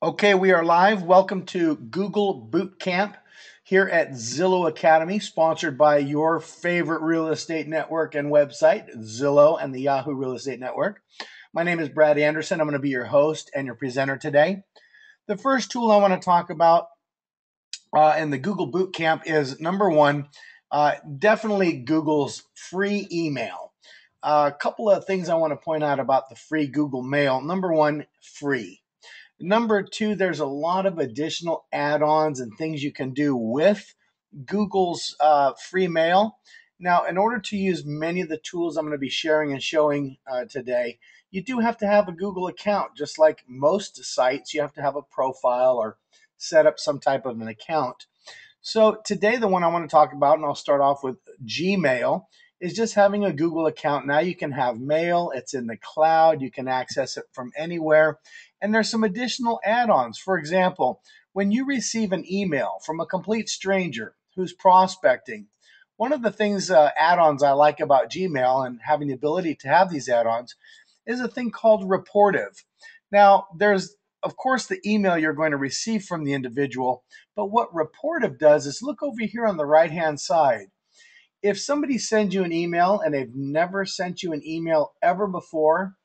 Okay, we are live. Welcome to Google Boot Camp here at Zillow Academy, sponsored by your favorite real estate network and website, Zillow and the Yahoo Real Estate Network. My name is Brad Anderson. I'm going to be your host and your presenter today. The first tool I want to talk about in the Google Boot Camp is number one, definitely Google's free email. A couple of things I want to point out about the free Google Mail. Number one, free. Number two, there's a lot of additional add-ons and things you can do with Google's free mail. Now, in order to use many of the tools I'm going to be sharing and showing today, you do have to have a Google account. Just like most sites, you have to have a profile or set up some type of an account. So today, the one I want to talk about, and I'll start off with Gmail, is just having a Google account. Now you can have mail, it's in the cloud, you can access it from anywhere, and there's some additional add-ons. For example, when you receive an email from a complete stranger who's prospecting, one of the things, add-ons I like about Gmail and having the ability to have these add-ons is a thing called Reportive. Now, there's of course the email you're going to receive from the individual, but what Reportive does is look over here on the right-hand side. If somebody sends you an email and they've never sent you an email ever before,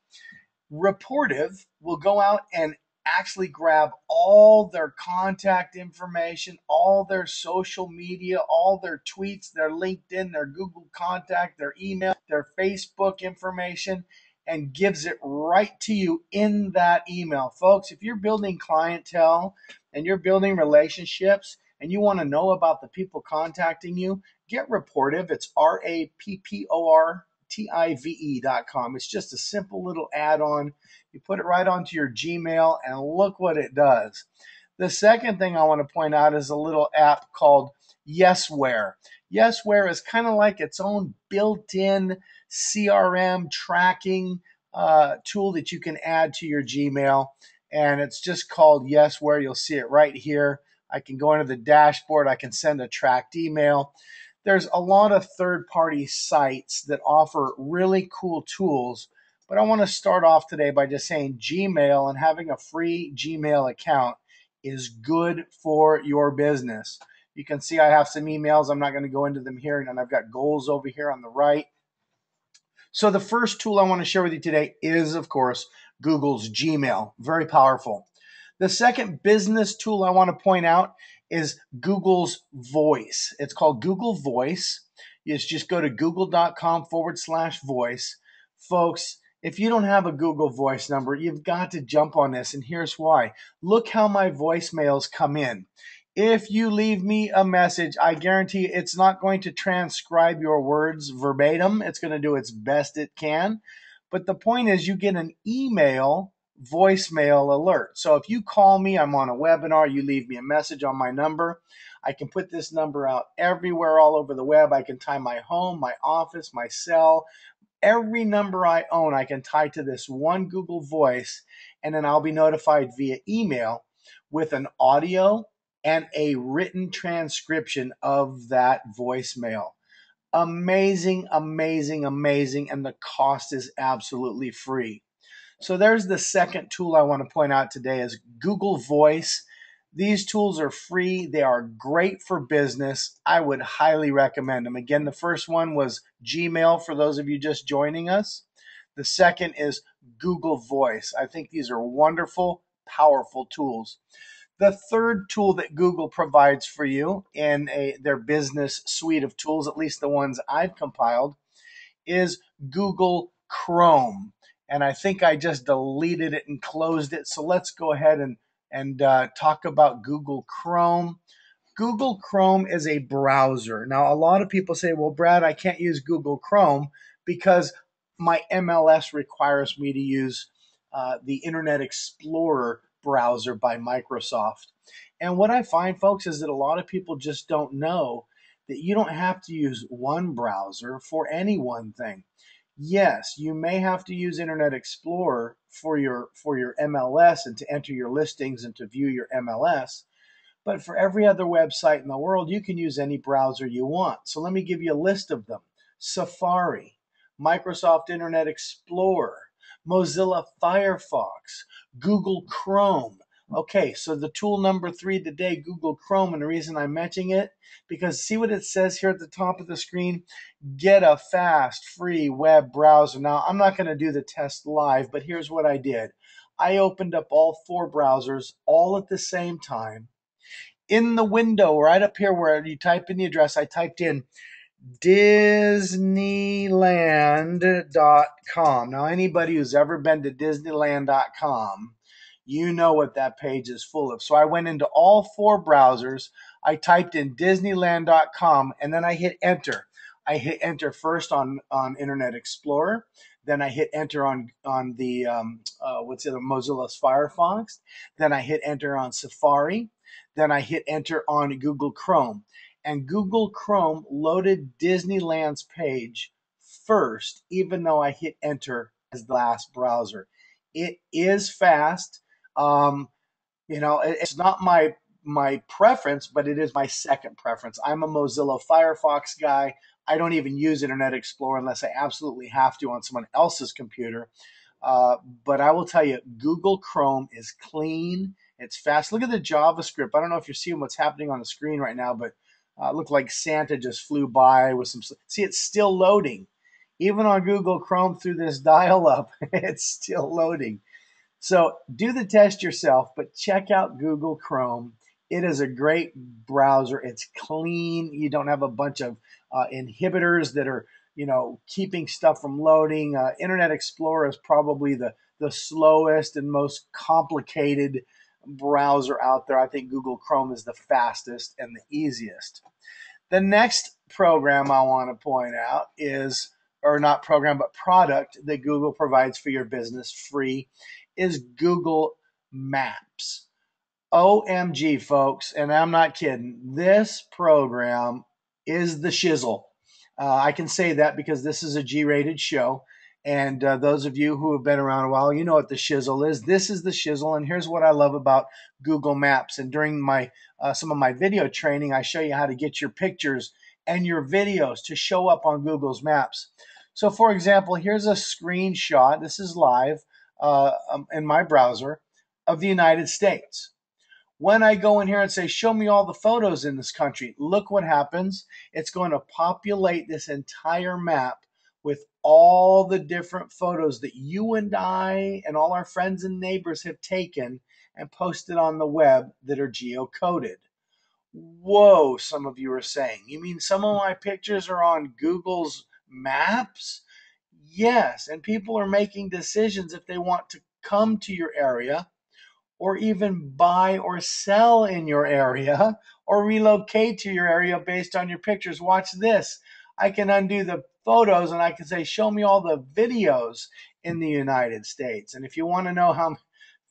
Reportive will go out and actually grab all their contact information, all their social media, all their tweets, their LinkedIn, their Google contact, their email, their Facebook information, and gives it right to you in that email. Folks, if you're building clientele and you're building relationships and you want to know about the people contacting you, get Reportive. It's RAPPORTIVE.com. It's just a simple little add-on. You put it right onto your Gmail and look what it does. The second thing I want to point out is a little app called Yesware. Yesware is kind of like its own built-in CRM tracking tool that you can add to your Gmail, and it's just called Yesware. You'll see it right here. I can go into the dashboard. I can send a tracked email. There's a lot of third-party sites that offer really cool tools, but I want to start off today by just saying Gmail and having a free Gmail account is good for your business. You can see I have some emails. I'm not going to go into them here, and I've got goals over here on the right. So the first tool I want to share with you today is, of course, Google's Gmail. Very powerful. The second business tool I want to point out is Google's Voice. It's called Google Voice. You just go to google.com/voice. Folks, if you don't have a Google Voice number, you've got to jump on this, and here's why. Look how my voicemails come in. If you leave me a message, I guarantee it's not going to transcribe your words verbatim. It's going to do its best it can. But the point is, you get an email voicemail alert. So if you call me, I'm on a webinar, you leave me a message on my number, I can put this number out everywhere all over the web. I can tie my home, my office, my cell, every number I own, I can tie to this one Google Voice, and then I'll be notified via email with an audio and a written transcription of that voicemail. Amazing, amazing, amazing, and the cost is absolutely free. So there's the second tool I want to point out today is Google Voice. These tools are free. They are great for business. I would highly recommend them. Again, the first one was Gmail for those of you just joining us. The second is Google Voice. I think these are wonderful, powerful tools. The third tool that Google provides for you in their business suite of tools, at least the ones I've compiled, is Google Chrome. And I think I just deleted it and closed it. So let's go ahead and talk about Google Chrome. Google Chrome is a browser. Now, a lot of people say, well, Brad, I can't use Google Chrome because my MLS requires me to use the Internet Explorer browser by Microsoft. And what I find, folks, is that a lot of people just don't know that you don't have to use one browser for any one thing. Yes, you may have to use Internet Explorer for your MLS and to enter your listings and to view your MLS. But for every other website in the world, you can use any browser you want. So let me give you a list of them. Safari, Microsoft Internet Explorer, Mozilla Firefox, Google Chrome, Okay, so the tool number 3 today, Google Chrome, and the reason I'm mentioning it, because see what it says here at the top of the screen? Get a fast, free web browser. Now, I'm not going to do the test live, but here's what I did. I opened up all 4 browsers all at the same time. In the window right up here where you type in the address, I typed in Disneyland.com. Now, anybody who's ever been to Disneyland.com, you know what that page is full of. So I went into all 4 browsers. I typed in Disneyland.com and then I hit enter. I hit enter first on Internet Explorer. Then I hit enter on the Mozilla's Firefox. Then I hit enter on Safari. Then I hit enter on Google Chrome, and Google Chrome loaded Disneyland's page first, even though I hit enter as the last browser. It is fast. Um, it's not my preference, but it is my second preference. I'm a Mozilla Firefox guy. I don't even use Internet Explorer unless I absolutely have to on someone else's computer. Uh, but I will tell you, Google Chrome is clean. It's fast. Look at the JavaScript. I don't know if you're seeing what's happening on the screen right now, but it looked like Santa just flew by with some. See, it's still loading. Even on Google Chrome through this dial-up, it's still loading. So do the test yourself, but check out Google Chrome. It is a great browser. It's clean. You don't have a bunch of inhibitors that are, keeping stuff from loading. Internet Explorer is probably the slowest and most complicated browser out there. I think Google Chrome is the fastest and the easiest. The next program I want to point out is, or not program, but product that Google provides for your business free is Google Maps. OMG, folks, and I'm not kidding. This program is the shizzle. I can say that because this is a G-rated show. And those of you who have been around a while, you know what the shizzle is. This is the shizzle, and here's what I love about Google Maps. And during my some of my video training, I show you how to get your pictures and your videos to show up on Google's Maps. So, for example, here's a screenshot. This is live in my browser of the United States. When I go in here and say, show me all the photos in this country, look what happens. It's going to populate this entire map with all the different photos that you and I and all our friends and neighbors have taken and posted on the web that are geocoded. Whoa, some of you are saying. You mean some of my pictures are on Google's Maps? Yes, and people are making decisions if they want to come to your area or even buy or sell in your area or relocate to your area based on your pictures. Watch this. I can undo the photos and I can say, show me all the videos in the United States. And if you want to know how,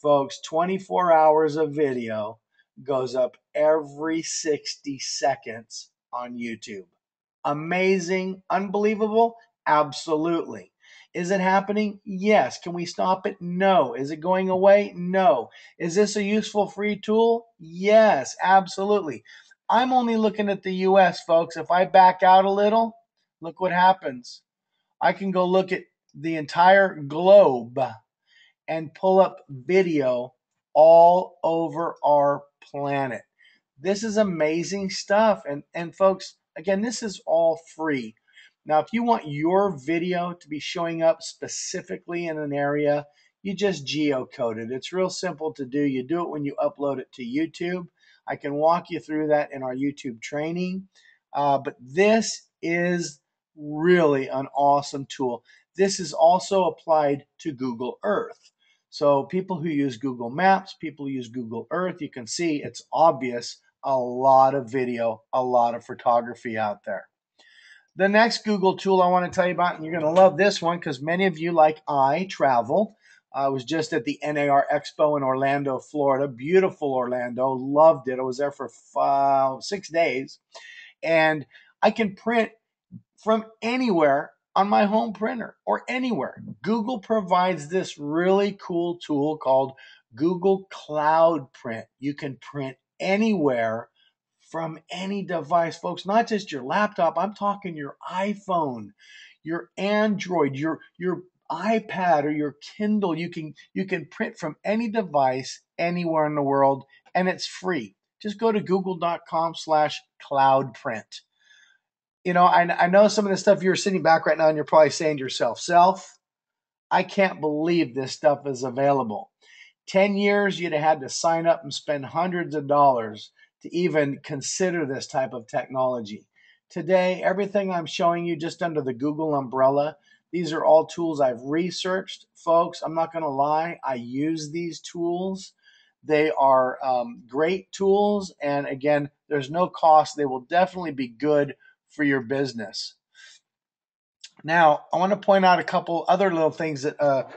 folks, 24 hours of video goes up every 60 seconds on YouTube. Amazing, unbelievable? Absolutely. Is it happening? Yes. Can we stop it? No. Is it going away? No. Is this a useful free tool? Yes, absolutely. I'm only looking at the US, folks. If I back out a little, look what happens. I can go look at the entire globe and pull up video all over our planet. This is amazing stuff. And folks, again, this is all free. Now, if you want your video to be showing up specifically in an area, you just geocode it. It's real simple to do. You do it when you upload it to YouTube. I can walk you through that in our YouTube training. But this is really an awesome tool. This is also applied to Google Earth. So people who use Google Maps, people who use Google Earth, you can see it's obvious, a lot of video, a lot of photography out there. The next Google tool I want to tell you about, and you're going to love this one because many of you, like I, travel. I was just at the NAR Expo in Orlando, Florida. Beautiful Orlando. Loved it. I was there for 6 days. And I can print from anywhere on my home printer or anywhere. Google provides this really cool tool called Google Cloud Print. You can print anywhere from any device, folks, not just your laptop. I'm talking your iPhone, your Android, your iPad or your Kindle. You can print from any device anywhere in the world, and it's free. Just go to google.com/cloudprint. I know some of the stuff you're sitting back right now and you're probably saying to yourself, Self, I can't believe this stuff is available. 10 years, you'd have had to sign up and spend hundreds of dollars to even consider this type of technology. Today, everything I'm showing you just under the Google umbrella, these are all tools I've researched. Folks, I'm not going to lie, I use these tools. They are great tools, and again, there's no cost. They will definitely be good for your business. Now, I want to point out a couple other little things that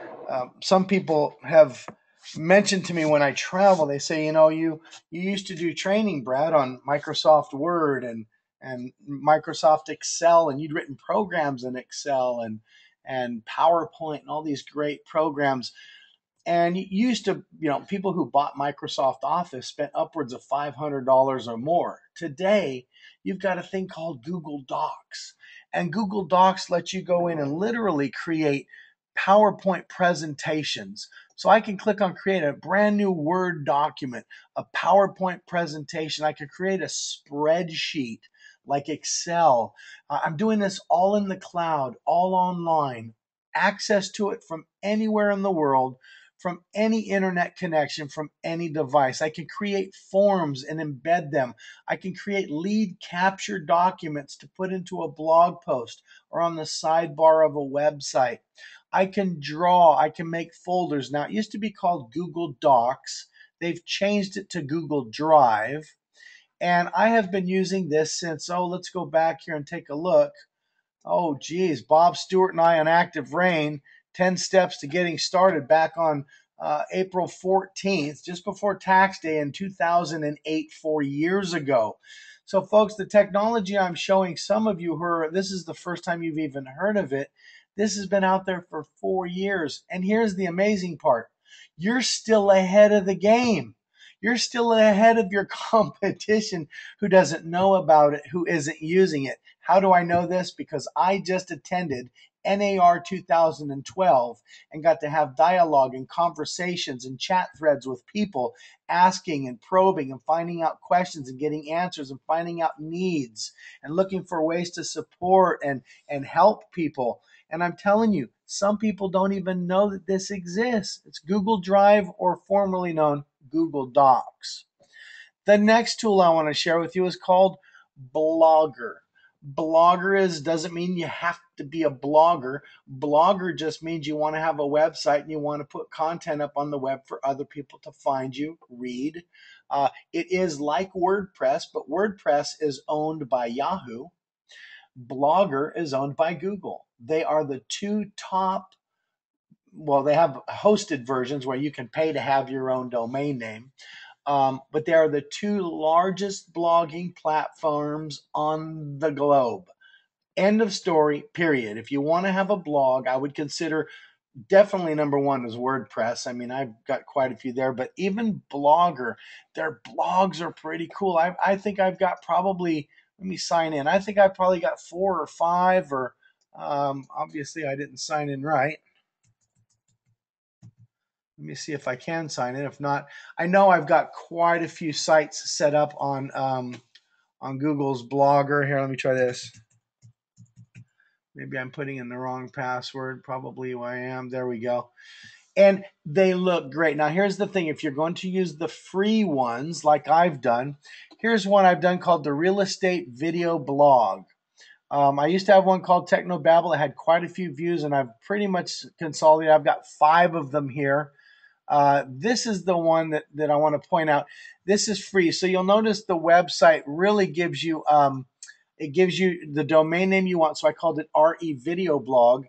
some people have mentioned to me when I travel. They say, you used to do training, Brad, on Microsoft Word and Microsoft Excel, and you'd written programs in Excel and PowerPoint and all these great programs. And you used to, people who bought Microsoft Office spent upwards of $500 or more. Today, you've got a thing called Google Docs. And Google Docs lets you go in and literally create PowerPoint presentations. So I can click on create a brand new Word document, a PowerPoint presentation. I could create a spreadsheet like Excel. I'm doing this all in the cloud, all online. Access to it from anywhere in the world, from any internet connection, from any device. I can create forms and embed them. I can create lead capture documents to put into a blog post or on the sidebar of a website. I can draw, I can make folders. Now, it used to be called Google Docs. They've changed it to Google Drive. And I have been using this since, let's go back here and take a look. Oh, geez, Bob Stewart and I on Active Rain, 10 steps to getting started back on April 14th, just before tax day in 2008, 4 years ago. So, folks, the technology I'm showing some of you this is the first time you've even heard of it. This has been out there for 4 years. And here's the amazing part. You're still ahead of the game. You're still ahead of your competition who doesn't know about it, who isn't using it. How do I know this? Because I just attended NAR 2012 and got to have dialogue and conversations and chat threads with people asking and probing and finding out questions and getting answers and finding out needs and looking for ways to support and help people. And I'm telling you, some people don't even know that this exists. It's Google Drive, or formerly known Google Docs. The next tool I want to share with you is called Blogger. Blogger doesn't mean you have to be a blogger. Blogger just means you want to have a website and you want to put content up on the web for other people to find you, read. It is like WordPress, but WordPress is owned by Yahoo. Blogger is owned by Google. They are the two top, they have hosted versions where you can pay to have your own domain name. But they are the two largest blogging platforms on the globe. End of story, period. If you want to have a blog, I would consider definitely number one is WordPress. I mean, I've got quite a few there, but even Blogger, their blogs are pretty cool. I think I've got probably, let me sign in. I think I've probably got 4 or 5, or obviously I didn't sign in right. Let me see if I can sign in. If not, I know I've got quite a few sites set up on Google's Blogger. Here, let me try this. Maybe I'm putting in the wrong password. Probably I am. There we go. And they look great. Now, here's the thing. If you're going to use the free ones like I've done, here's one I've done called the Real Estate Video Blog. I used to have one called Technobabble. It had quite a few views, and I've pretty much consolidated. I've got 5 of them here. This is the one that I want to point out. This is free. So you'll notice the website really gives you, it gives you the domain name you want. So I called it RE Video Blog,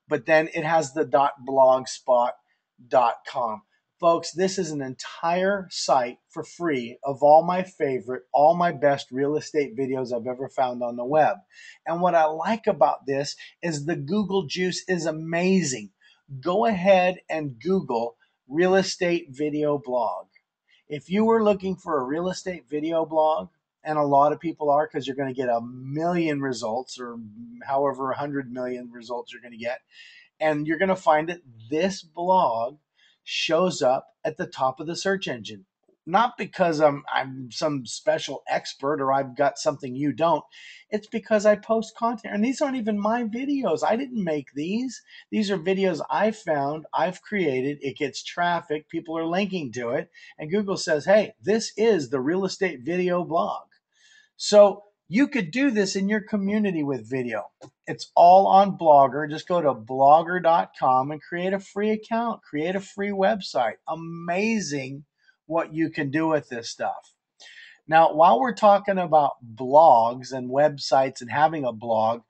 but then it has the .blogspot.com. Folks, this is an entire site for free of all my best real estate videos I've ever found on the web. And what I like about this is the Google juice is amazing. Go ahead and Google real estate video blog. If you were looking for a real estate video blog, and a lot of people are, because you're going to get 1 million results, or however 100 million results you're going to get, and you're going to find it, this blog shows up at the top of the search engine. Not because I'm some special expert or I've got something you don't. It's because I post content. And these aren't even my videos. I didn't make these. These are videos I found, I've created. It gets traffic. People are linking to it. And Google says, hey, this is the real estate video blog. So you could do this in your community with video. It's all on Blogger. Just go to blogger.com and create a free account, create a free website. Amazing what you can do with this stuff. Now, while we're talking about blogs and websites and having a blog,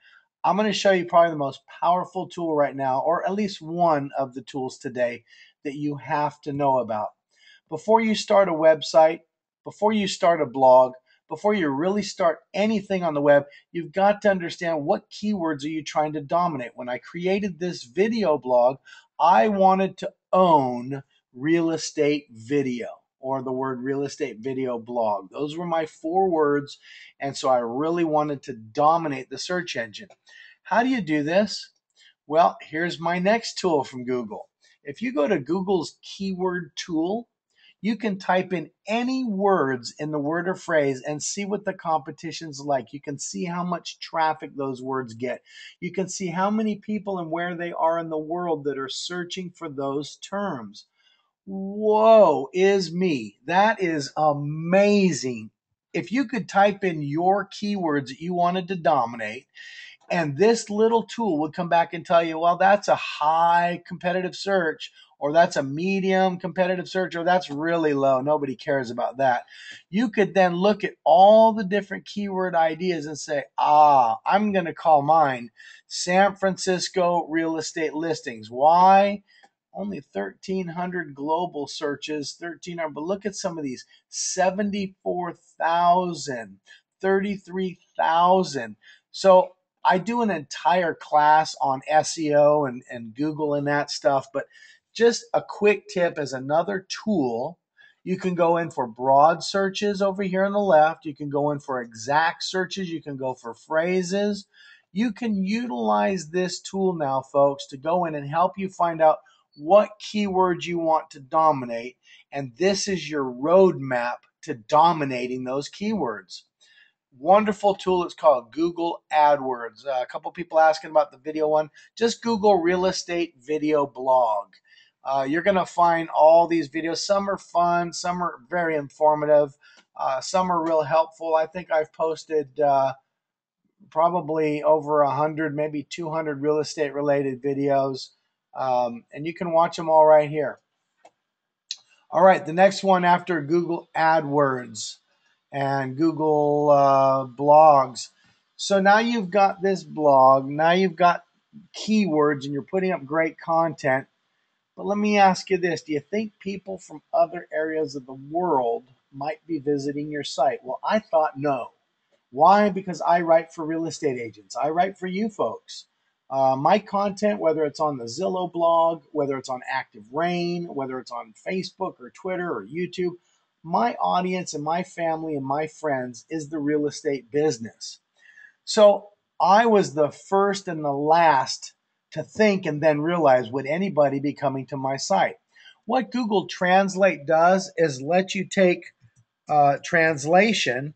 I'm going to show you probably the most powerful tool right now, or at least one of the tools today that you have to know about. Before you start a website, before you start a blog, before you really start anything on the web, you've got to understand what keywords are you trying to dominate. When I created this video blog, I wanted to own real estate video, or the word real estate video blog. Those were my 4 words, and so I really wanted to dominate the search engine. How do you do this? Well, here's my next tool from Google. If you go to Google's keyword tool, you can type in any words in the word or phrase and see what the competition's like. You can see how much traffic those words get. You can see how many people and where they are in the world that are searching for those terms. Whoa, is me. That is amazing. If you could type in your keywords that you wanted to dominate, and this little tool would come back and tell you, well, that's a high competitive search, or that's a medium competitive search, or that's really low. Nobody cares about that. You could then look at all the different keyword ideas and say, I'm going to call mine San Francisco real estate listings. Why? Only 1,300 global searches, 1,300, but look at some of these, 74,000, 33,000. So I do an entire class on SEO and Google and that stuff, but just a quick tip as another tool. You can go in for broad searches over here on the left. You can go in for exact searches. You can go for phrases. You can utilize this tool now, folks, to go in and help you find out what keywords you want to dominate. And this is your roadmap to dominating those keywords. Wonderful tool. It's called Google AdWords. A couple people asking about the video one. Just Google real estate video blog. You're going to find all these videos. Some are fun, some are very informative, some are real helpful. I think I've posted probably over 100, maybe 200 real estate related videos, and you can watch them all right here. All right, the next one after Google AdWords and Google blogs. So now you've got this blog, now you've got keywords, and you're putting up great content. But let me ask you this. Do you think people from other areas of the world might be visiting your site? Well, I thought no. Why? Because I write for real estate agents. I write for you folks. My content, whether it's on the Zillow blog, whether it's on Active Rain, whether it's on Facebook or Twitter or YouTube, my audience and my family and my friends is the real estate business. So I was the first and the last to think and then realize, would anybody be coming to my site? What Google Translate does is let you take translation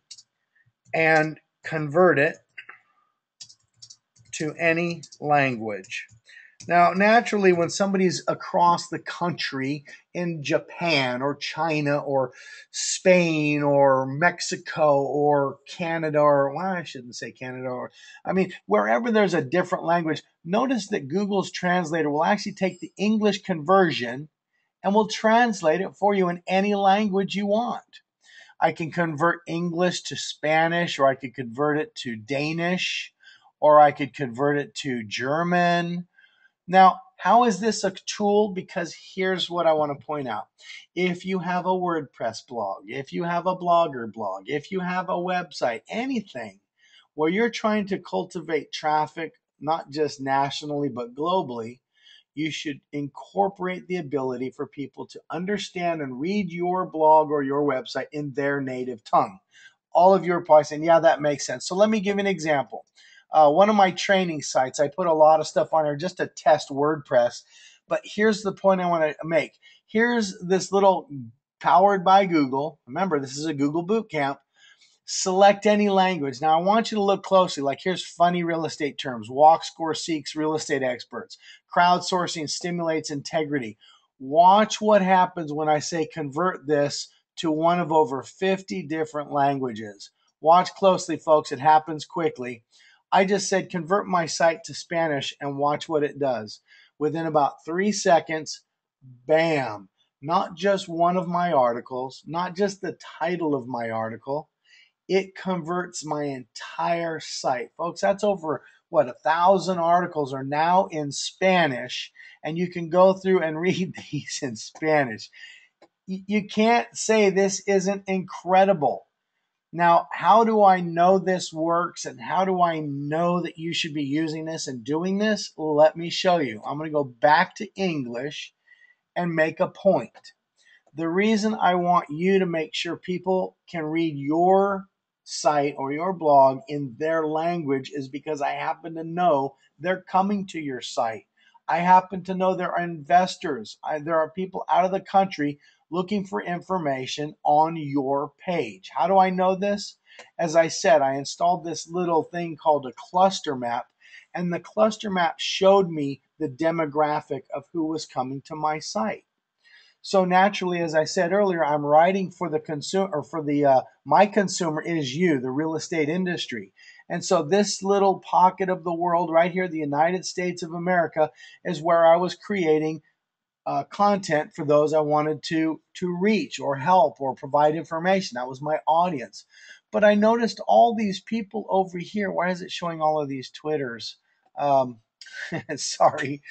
and convert it to any language. Now, naturally, when somebody's across the country in Japan or China or Spain or Mexico or Canada, or, well, I shouldn't say Canada, or, I mean, wherever there's a different language, notice that Google's translator will actually take the English conversion and will translate it for you in any language you want. I can convert English to Spanish, or I could convert it to Danish, or I could convert it to German. Now, how is this a tool? Because here's what I want to point out. If you have a WordPress blog, if you have a Blogger blog, if you have a website, anything where you're trying to cultivate traffic, not just nationally, but globally, you should incorporate the ability for people to understand and read your blog or your website in their native tongue. All of you are probably saying, yeah, that makes sense. So let me give you an example. One of my training sites, I put a lot of stuff on there just to test WordPress. But here's the point I want to make. Here's this little powered by Google. Remember, this is a Google boot camp. Select any language. Now, I want you to look closely. Like, here's funny real estate terms. Walk Score seeks real estate experts. Crowdsourcing stimulates integrity. Watch what happens when I say convert this to one of over 50 different languages. Watch closely, folks. It happens quickly. I just said convert my site to Spanish and watch what it does. Within about 3 seconds, bam. Not just one of my articles, not just the title of my article, it converts my entire site. Folks, that's over, 1,000 articles are now in Spanish, and you can go through and read these in Spanish. You can't say this isn't incredible. Now, how do I know this works, and how do I know that you should be using this and doing this? Let me show you. I'm going to go back to English and make a point. The reason I want you to make sure people can read your site or your blog in their language is because I happen to know they're coming to your site. I happen to know there are investors. There are people out of the country looking for information on your page. How do I know this? As I said, I installed this little thing called a cluster map, and the cluster map showed me the demographic of who was coming to my site. So naturally, as I said earlier, I'm writing for the consumer, or for the my consumer is you, the real estate industry. And so this little pocket of the world right here, the United States of America, is where I was creating content for those I wanted to reach or help or provide information. That was my audience. But I noticed all these people over here. Why is it showing all of these Twitters? Sorry.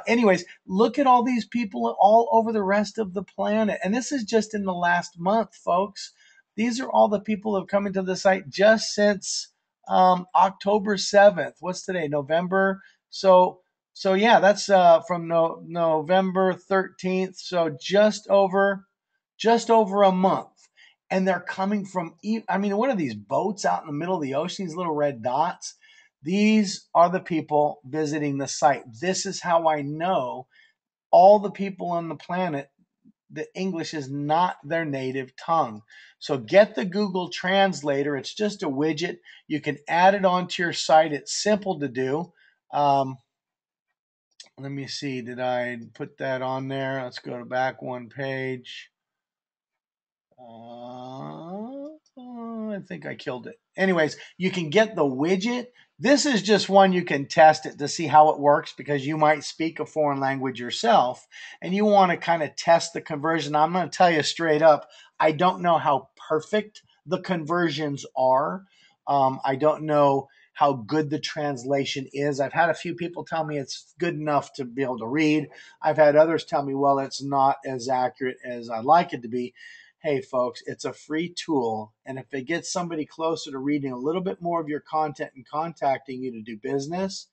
Anyways, look at all these people all over the rest of the planet. And this is just in the last month, folks. These are all the people who have come into the site just since October 7th. What's today? November. So yeah, that's from November 13th. So just over a month. And they're coming from, I mean, what are these boats out in the middle of the ocean, these little red dots? These are the people visiting the site. This is how I know all the people on the planet that English is not their native tongue. So get the Google Translator. It's just a widget. You can add it onto your site. It's simple to do. Let me see. Did I put that on there? Let's go to back one page. I think I killed it. Anyways, you can get the widget. This is just one you can test it to see how it works, because you might speak a foreign language yourself and you want to kind of test the conversion. I'm going to tell you straight up, I don't know how perfect the conversions are. I don't know how good the translation is. I've had a few people tell me it's good enough to be able to read. I've had others tell me, well, it's not as accurate as I'd like it to be. Hey, folks, it's a free tool. And if it gets somebody closer to reading a little bit more of your content and contacting you to do business,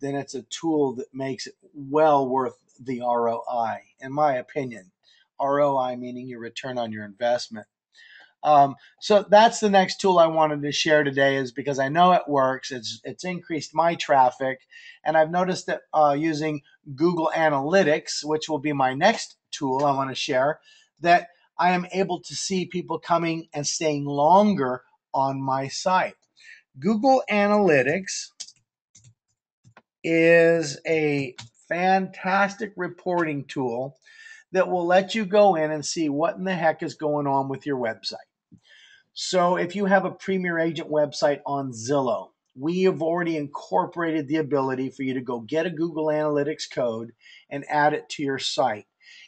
then it's a tool that makes it well worth the ROI, in my opinion. ROI meaning your return on your investment. So that's the next tool I wanted to share today, is because I know it works. It's increased my traffic, and I've noticed that using Google Analytics, which will be my next tool I want to share, that I am able to see people coming and staying longer on my site. Google Analytics is a fantastic reporting tool that will let you go in and see what in the heck is going on with your website. So if you have a Premier Agent website on Zillow, we have already incorporated the ability for you to go get a Google Analytics code and add it to your site.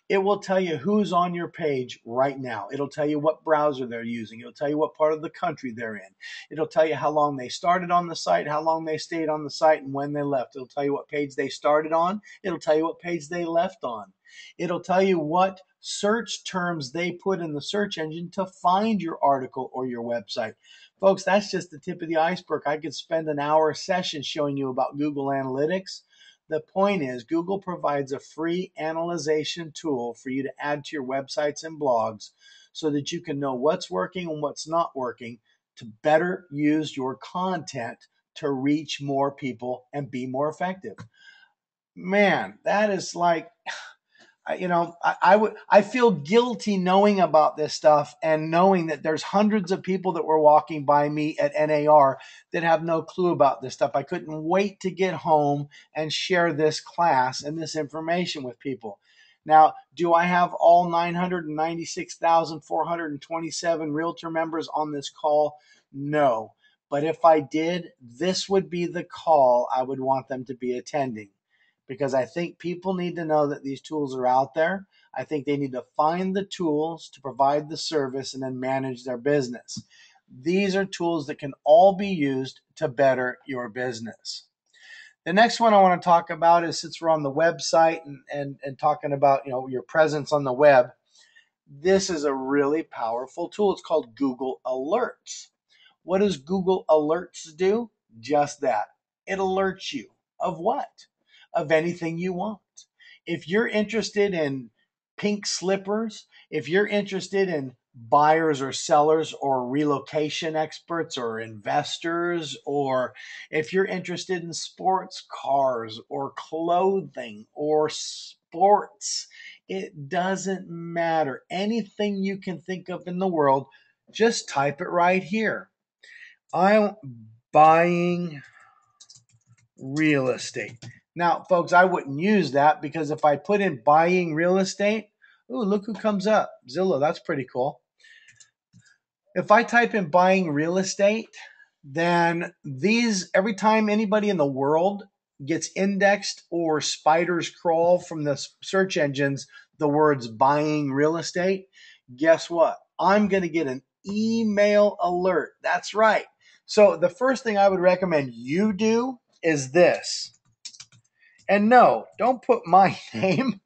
It will tell you who's on your page right now. It'll tell you what browser they're using. It'll tell you what part of the country they're in. It'll tell you how long they started on the site, how long they stayed on the site, and when they left. It'll tell you what page they started on. It'll tell you what page they left on. It'll tell you what search terms they put in the search engine to find your article or your website. Folks, that's just the tip of the iceberg. I could spend an hour session showing you about Google Analytics. The point is, Google provides a free analyzation tool for you to add to your websites and blogs so that you can know what's working and what's not working to better use your content to reach more people and be more effective. man, that is like, I feel guilty knowing about this stuff and knowing that there's hundreds of people that were walking by me at NAR that have no clue about this stuff. I couldn't wait to get home and share this class and this information with people. Now, do I have all 996,427 realtor members on this call? No. But if I did, this would be the call I would want them to be attending, because I think people need to know that these tools are out there. I think they need to find the tools to provide the service and then manage their business. These are tools that can all be used to better your business. The next one I want to talk about is, since we're on the website and talking about your presence on the web, this is a really powerful tool. It's called Google Alerts. What does Google Alerts do? Just that. It alerts you of what? Of anything you want. If you're interested in pink slippers, if you're interested in buyers or sellers or relocation experts or investors, or if you're interested in sports cars or clothing or sports, it doesn't matter. Anything you can think of in the world, just type it right here. I'm buying real estate. Now, folks, I wouldn't use that, because if I put in buying real estate, ooh, look who comes up. Zillow, that's pretty cool. If I type in buying real estate, then every time anybody in the world gets indexed or spiders crawl from the search engines the words buying real estate, guess what? I'm going to get an email alert. That's right. So the first thing I would recommend you do is this. And no, don't put my name.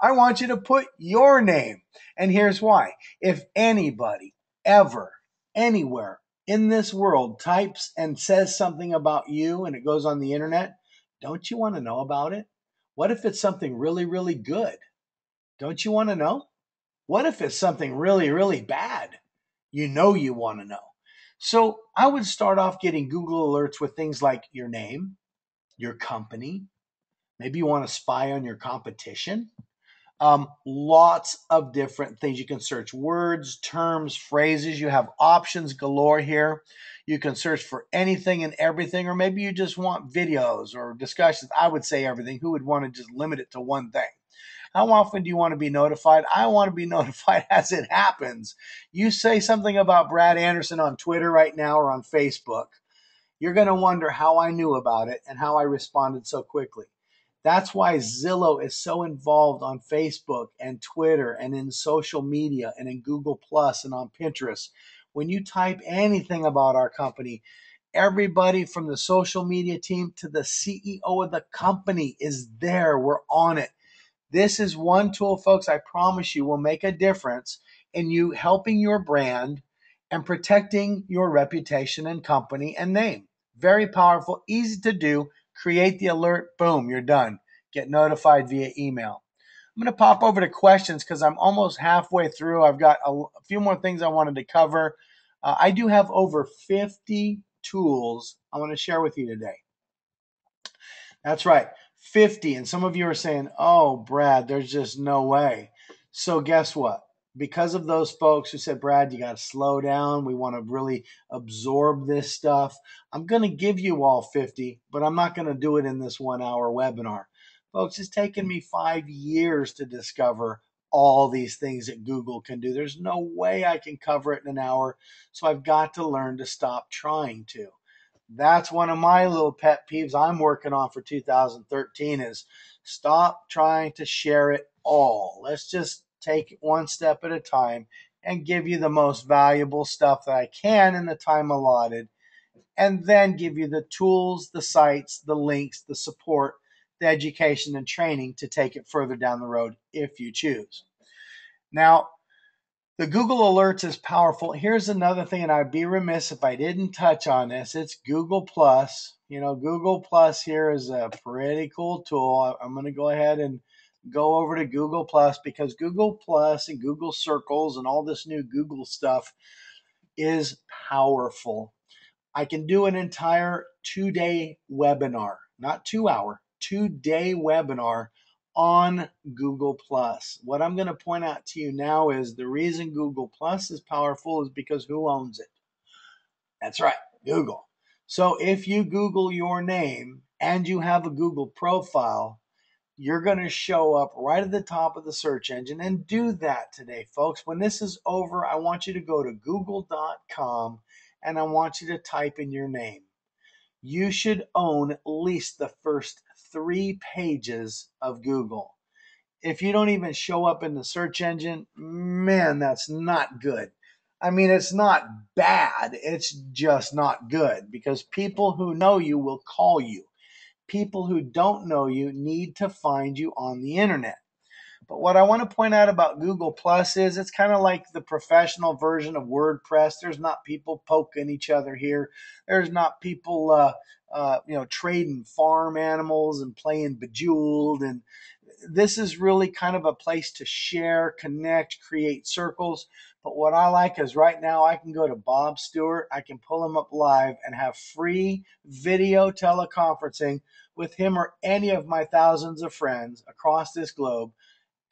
I want you to put your name. And here's why. If anybody ever, anywhere in this world types and says something about you and it goes on the internet, don't you want to know about it? What if it's something really, really good? Don't you want to know? What if it's something really, really bad? You want to know. So I would start off getting Google alerts with things like your name, your company. Maybe you want to spy on your competition. Lots of different things. You can search words, terms, phrases. You have options galore here. You can search for anything and everything, or maybe you just want videos or discussions. I would say everything. Who would want to just limit it to one thing? How often do you want to be notified? I want to be notified as it happens. You say something about Brad Anderson on Twitter right now or on Facebook, you're going to wonder how I knew about it and how I responded so quickly. That's why Zillow is so involved on Facebook and Twitter and in social media and in Google Plus and on Pinterest. When you type anything about our company, everybody from the social media team to the CEO of the company is there. We're on it. This is one tool, folks, I promise you will make a difference in you helping your brand and protecting your reputation and company and name. Very powerful, easy to do. Create the alert, boom, you're done. Get notified via email. I'm going to pop over to questions because I'm almost halfway through. I've got a few more things I wanted to cover. I do have over 50 tools I want to share with you today. That's right, 50. And some of you are saying, oh, Brad, there's just no way. So guess what? Because of those folks who said, Brad, you got to slow down. We want to really absorb this stuff. I'm going to give you all 50, but I'm not going to do it in this 1 hour webinar. Folks, it's taken me 5 years to discover all these things that Google can do. There's no way I can cover it in an hour. So I've got to learn to stop trying to. That's one of my little pet peeves I'm working on for 2013 is stop trying to share it all. Let's just take it one step at a time and give you the most valuable stuff that I can in the time allotted, and then give you the tools, the sites, the links, the support, the education and training to take it further down the road if you choose. Now, the Google Alerts is powerful. Here's another thing, and I'd be remiss if I didn't touch on this. It's Google Plus. Google Plus here is a pretty cool tool. I'm going to go ahead and go over to Google Plus, because Google Plus and Google Circles and all this new Google stuff is powerful. I can do an entire 2-day webinar, not 2 hour, 2-day webinar on Google+. What I'm going to point out to you now is the reason Google+ is powerful is because who owns it? That's right, Google. So if you Google your name and you have a Google profile, you're going to show up right at the top of the search engine. And do that today, folks. When this is over, I want you to go to google.com and I want you to type in your name. You should own at least the first 3 pages of Google. If you don't even show up in the search engine, man, that's not good. I mean, it's not bad. It's just not good because people who know you will call you. People who don't know you need to find you on the internet. But what I want to point out about Google Plus is it's kind of like the professional version of WordPress. There's not people poking each other here. There's not people, trading farm animals and playing Bejeweled. And this is really kind of a place to share, connect, create circles. But what I like is right now I can go to Bob Stewart, I can pull him up live and have free video teleconferencing with him or any of my thousands of friends across this globe.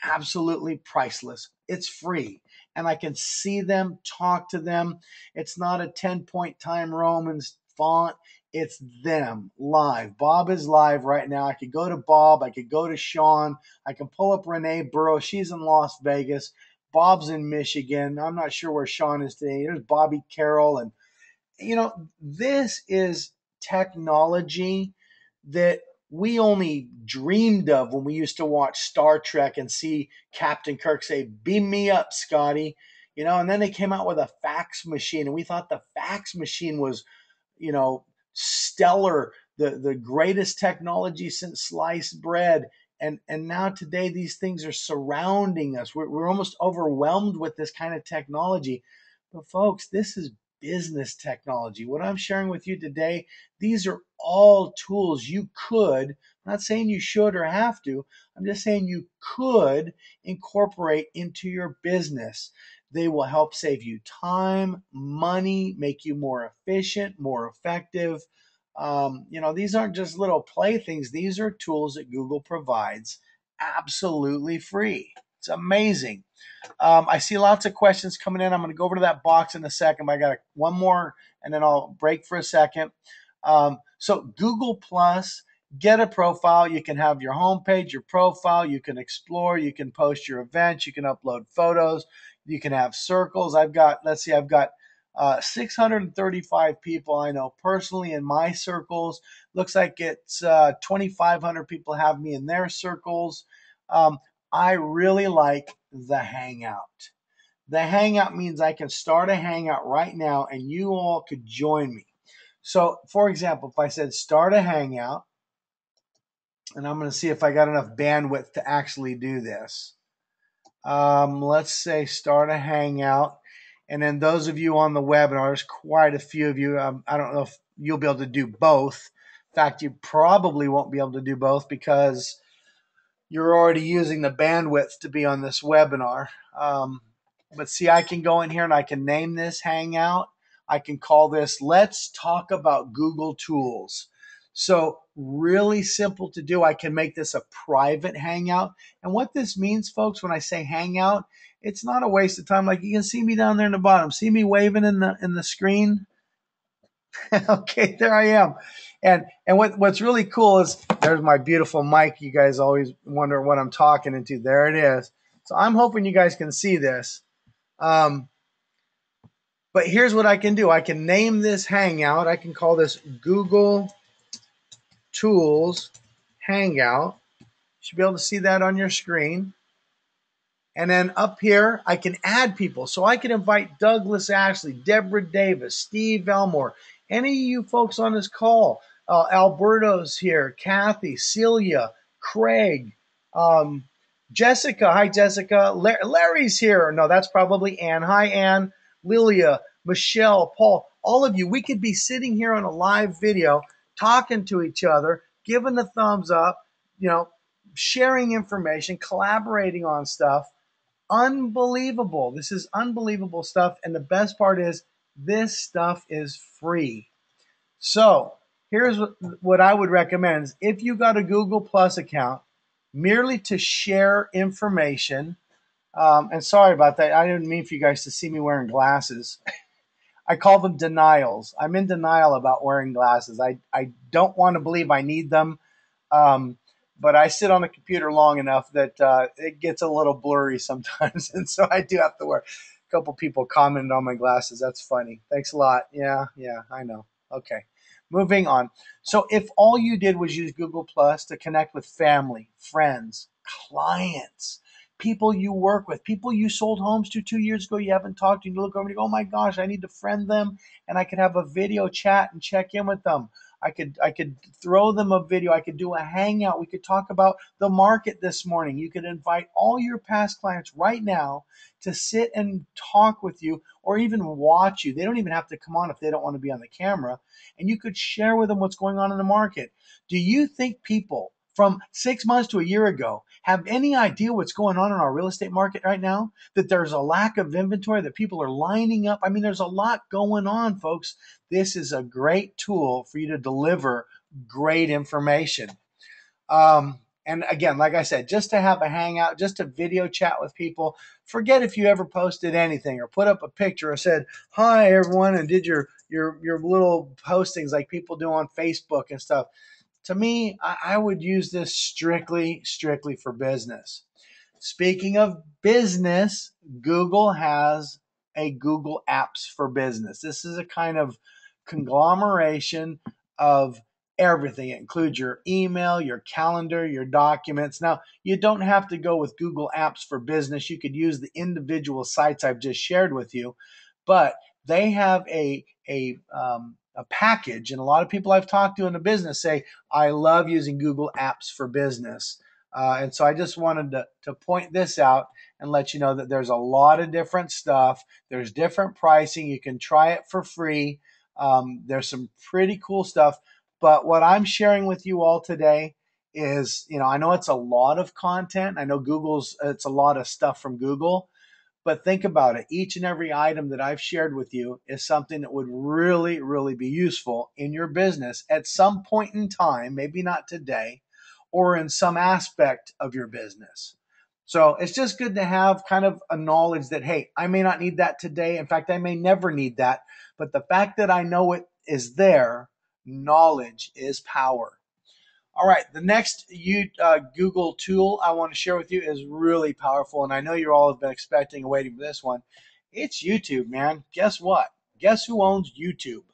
Absolutely priceless. It's free. And I can see them, talk to them. It's not a 10-point Time Romans font. It's them live. Bob is live right now. I could go to Bob. I could go to Sean. I can pull up Renee Burrow. She's in Las Vegas. Bob's in Michigan. I'm not sure where Sean is today. There's Bobby Carroll. And, this is technology that we only dreamed of when we used to watch Star Trek and see Captain Kirk say, "Beam me up, Scotty." And then they came out with a fax machine, and we thought the fax machine was, stellar, the greatest technology since sliced bread. And now today these things are surrounding us. We're almost overwhelmed with this kind of technology. But folks, this is business technology. What I'm sharing with you today, these are all tools you could, I'm not saying you should or have to, I'm just saying you could incorporate into your business. They will help save you time, money, make you more efficient, more effective. These aren't just little playthings. These are tools that Google provides absolutely free. It's amazing. I see lots of questions coming in. I'm going to go over to that box in a second, but I got one more and then I'll break for a second. So Google Plus, get a profile. You can have your homepage, your profile. You can explore. You can post your events. You can upload photos. You can have circles. I've got 635 people I know personally in my circles. Looks like it's 2,500 people have me in their circles. I really like the Hangout. The Hangout means I can start a Hangout right now and you all could join me. So, for example, if I said start a Hangout, and I'm going to see if I got enough bandwidth to actually do this. Let's say start a Hangout. And then those of you on the webinar, there's quite a few of you. I don't know if you'll be able to do both. In fact, you probably won't be able to do both because you're already using the bandwidth to be on this webinar. But see, I can go in here and I can name this Hangout. I can call this Let's Talk About Google Tools. So really simple to do. I can make this a private Hangout. And what this means, folks, when I say Hangout, it's not a waste of time. Like you can see me down there in the bottom. See me waving in the screen? Okay, there I am. And what's really cool is there's my beautiful mic. You guys always wonder what I'm talking into. There it is. So I'm hoping you guys can see this. But here's what I can do. I can name this Hangout. I can call this Google Tools Hangout. You should be able to see that on your screen. And then up here, I can add people. So I can invite Douglas Ashley, Deborah Davis, Steve Elmore, any of you folks on this call. Alberto's here, Kathy, Celia, Craig, Jessica. Hi, Jessica. Larry's here. No, that's probably Ann. Hi, Ann. Lilia, Michelle, Paul, all of you. We could be sitting here on a live video talking to each other, giving a thumbs up, sharing information, collaborating on stuff. Unbelievable. This is unbelievable stuff. And the best part is this stuff is free. So Here's what I would recommend is if you got a Google Plus account, merely to share information. And sorry about that. I didn't mean for you guys to see me wearing glasses. I call them denials. I'm in denial about wearing glasses. I don't want to believe I need them. Um, but I sit on the computer long enough that it gets a little blurry sometimes. And so I do have to wear. A couple people commented on my glasses. That's funny. Thanks a lot. Yeah, I know. Okay. Moving on. So if all you did was use Google Plus to connect with family, friends, clients, people you work with, people you sold homes to 2 years ago, you haven't talked to, you look over and you go, oh my gosh, I need to friend them, and I could have a video chat and check in with them. I could throw them a video. I could do a hangout. We could talk about the market this morning. You could invite all your past clients right now to sit and talk with you or even watch you. They don't even have to come on if they don't want to be on the camera. And you could share with them what's going on in the market. Do you think people from 6 months to a year ago have any idea what's going on in our real estate market right now? That there's a lack of inventory, that people are lining up. I mean, there's a lot going on, folks. This is a great tool for you to deliver great information. And again, like I said, just to have a hangout, just a video chat with people. Forget if you ever posted anything or put up a picture or said, hi everyone, and did your little postings like people do on Facebook and stuff. To me, I would use this strictly for business. Speaking of business, Google has a Google Apps for Business. This is a kind of conglomeration of everything. It includes your email, your calendar, your documents. Now, you don't have to go with Google Apps for Business. You could use the individual sites I've just shared with you, but they have a package. And a lot of people I've talked to in the business say, I love using Google Apps for Business. And so I just wanted to point this out and let you know that there's a lot of different stuff. There's different pricing. You can try it for free. There's some pretty cool stuff. But what I'm sharing with you all today is, I know it's a lot of content. I know it's a lot of stuff from Google. But think about it. Each and every item that I've shared with you is something that would really be useful in your business at some point in time, maybe not today, or in some aspect of your business. So it's just good to have kind of a knowledge that, hey, I may not need that today. In fact, I may never need that. But the fact that I know it is there, knowledge is power. All right, the next Google tool I want to share with you is really powerful, and I know you all have been expecting and waiting for this one. It's YouTube, man. Guess what? Guess who owns YouTube?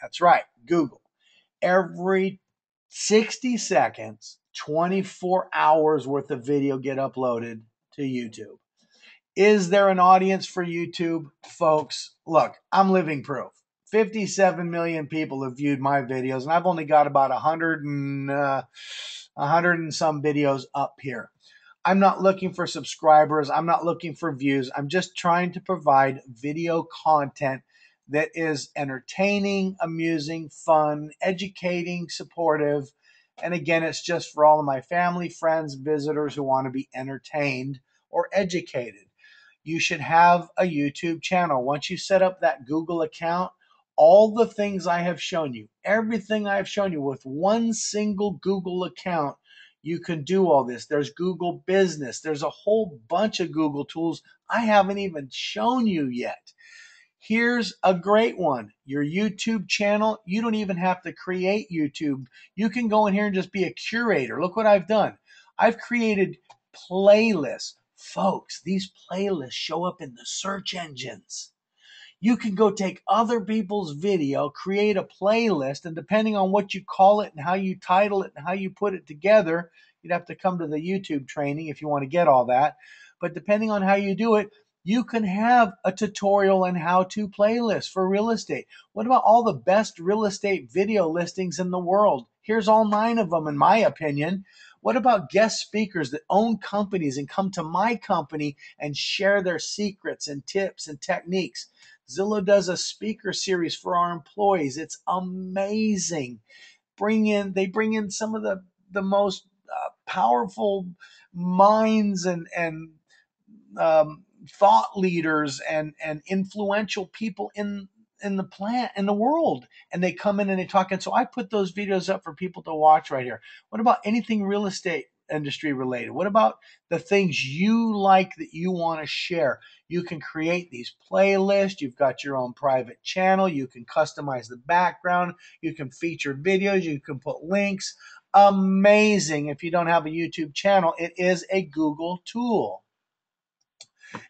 That's right, Google. Every 60 seconds, 24 hours worth of video get uploaded to YouTube. Is there an audience for YouTube? Folks, look, I'm living proof. 57 million people have viewed my videos, and I've only got about 100 and some videos up here. I'm not looking for subscribers. I'm not looking for views. I'm just trying to provide video content that is entertaining, amusing, fun, educating, supportive. And again, it's just for all of my family, friends, visitors who want to be entertained or educated. You should have a YouTube channel. Once you set up that Google account, all the things I have shown you, everything I've shown you with one single Google account, you can do all this. There's Google Business. There's a whole bunch of Google tools I haven't even shown you yet. Here's a great one. Your YouTube channel, you don't even have to create YouTube. You can go in here and just be a curator. Look what I've done. I've created playlists. Folks, these playlists show up in the search engines. You can go take other people's video, create a playlist, and depending on what you call it and how you title it and how you put it together, you'd have to come to the YouTube training if you want to get all that. But depending on how you do it, you can have a tutorial and how-to playlist for real estate. What about all the best real estate video listings in the world? Here's all 9 of them, in my opinion. What about guest speakers that own companies and come to my company and share their secrets and tips and techniques? Zillow does a speaker series for our employees. It's amazing. They bring in some of the most powerful minds and thought leaders and influential people in in the world, and they come in and they talk. And so I put those videos up for people to watch right here. What about anything real estate industry related? What about the things you like that you want to share? You can create these playlists. You've got your own private channel. You can customize the background. You can feature videos. You can put links. Amazing. If you don't have a YouTube channel, it is a Google tool.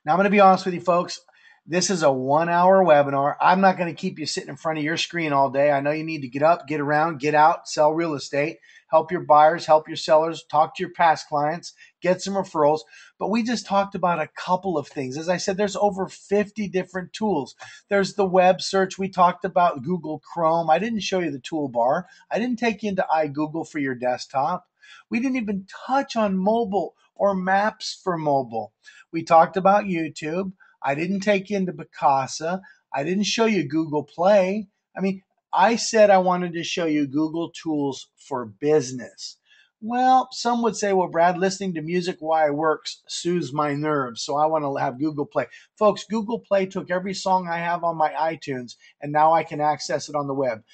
Now, I'm going to be honest with you, folks. This is a 1-hour webinar. I'm not going to keep you sitting in front of your screen all day. I know you need to get up, get around, get out, sell real estate, help your buyers, help your sellers, talk to your past clients, get some referrals. But we just talked about a couple of things. As I said, there's over 50 different tools. There's the web search. We talked about Google Chrome. I didn't show you the toolbar. I didn't take you into iGoogle for your desktop. We didn't even touch on mobile or maps for mobile. We talked about YouTube. I didn't take you into Picasa. I didn't show you Google Play. I mean, I said I wanted to show you Google tools for business. Well, some would say, well, Brad, listening to music while I work soothes my nerves, so I want to have Google Play. Folks, Google Play took every song I have on my iTunes, and now I can access it on the web.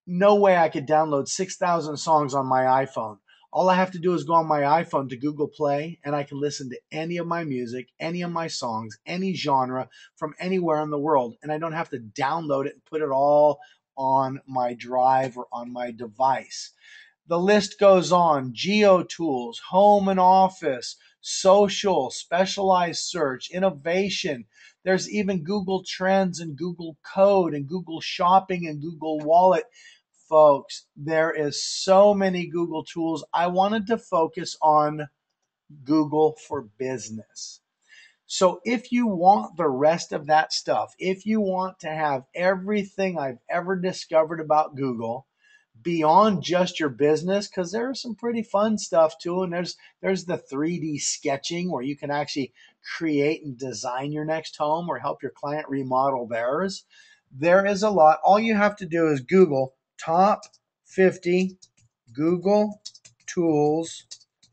No way I could download 6,000 songs on my iPhone. All I have to do is go on my iPhone to Google Play, and I can listen to any of my music, any of my songs, any genre from anywhere in the world. And I don't have to download it and put it all on my drive or on my device. The list goes on. Geo tools, home and office, social, specialized search, innovation. There's even Google Trends and Google Code and Google Shopping and Google Wallet. Folks, there is so many Google tools. I wanted to focus on Google for Business. So if you want the rest of that stuff, if you want to have everything I've ever discovered about Google beyond just your business, because there's some pretty fun stuff too, and there's the 3D sketching where you can actually create and design your next home or help your client remodel theirs. There is a lot. All you have to do is Google top 50 Google tools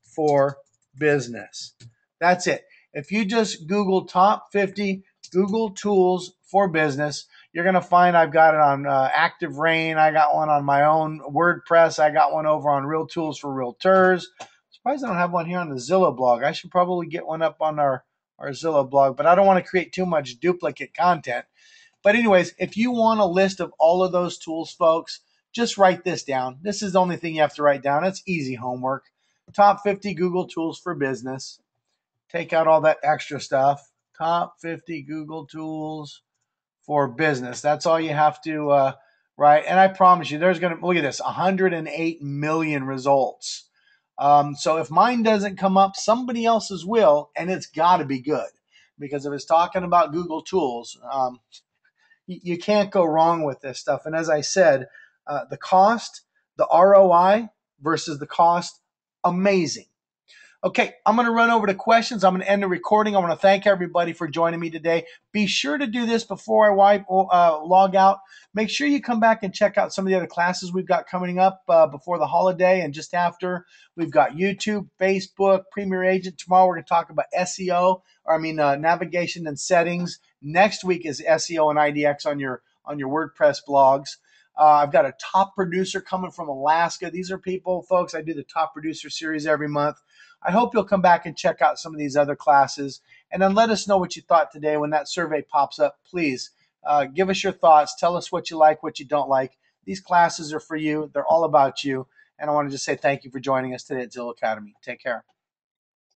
for business. That's it. If you just Google top 50 Google tools for business, you're going to find I've got it on Active Rain. I got one on my own WordPress. I got one over on Real Tools for Realtors. Surprised I don't have one here on the Zillow blog. I should probably get one up on our Zillow blog, but I don't want to create too much duplicate content. But anyways, if you want a list of all of those tools, folks, just write this down. This is the only thing you have to write down. It's easy homework. Top 50 Google tools for business. Take out all that extra stuff. Top 50 Google tools for business. That's all you have to write. And I promise you, there's going to, look at this, 108 million results. So if mine doesn't come up, somebody else's will, and it's got to be good. Because if it's talking about Google tools, you can't go wrong with this stuff. And as I said, the cost, the ROI versus the cost, amazing. Okay, I'm going to run over to questions. I'm going to end the recording. I want to thank everybody for joining me today. Be sure to do this before I log out. Make sure you come back and check out some of the other classes we've got coming up before the holiday and just after. We've got YouTube, Facebook, Premier Agent. Tomorrow we're going to talk about SEO, navigation and settings. Next week is SEO and IDX on your WordPress blogs. I've got a top producer coming from Alaska. These are people, folks, I do the top producer series every month. I hope you'll come back and check out some of these other classes. And then let us know what you thought today when that survey pops up. Please give us your thoughts. Tell us what you like, what you don't like. These classes are for you. They're all about you. And I want to just say thank you for joining us today at Zillow Academy. Take care.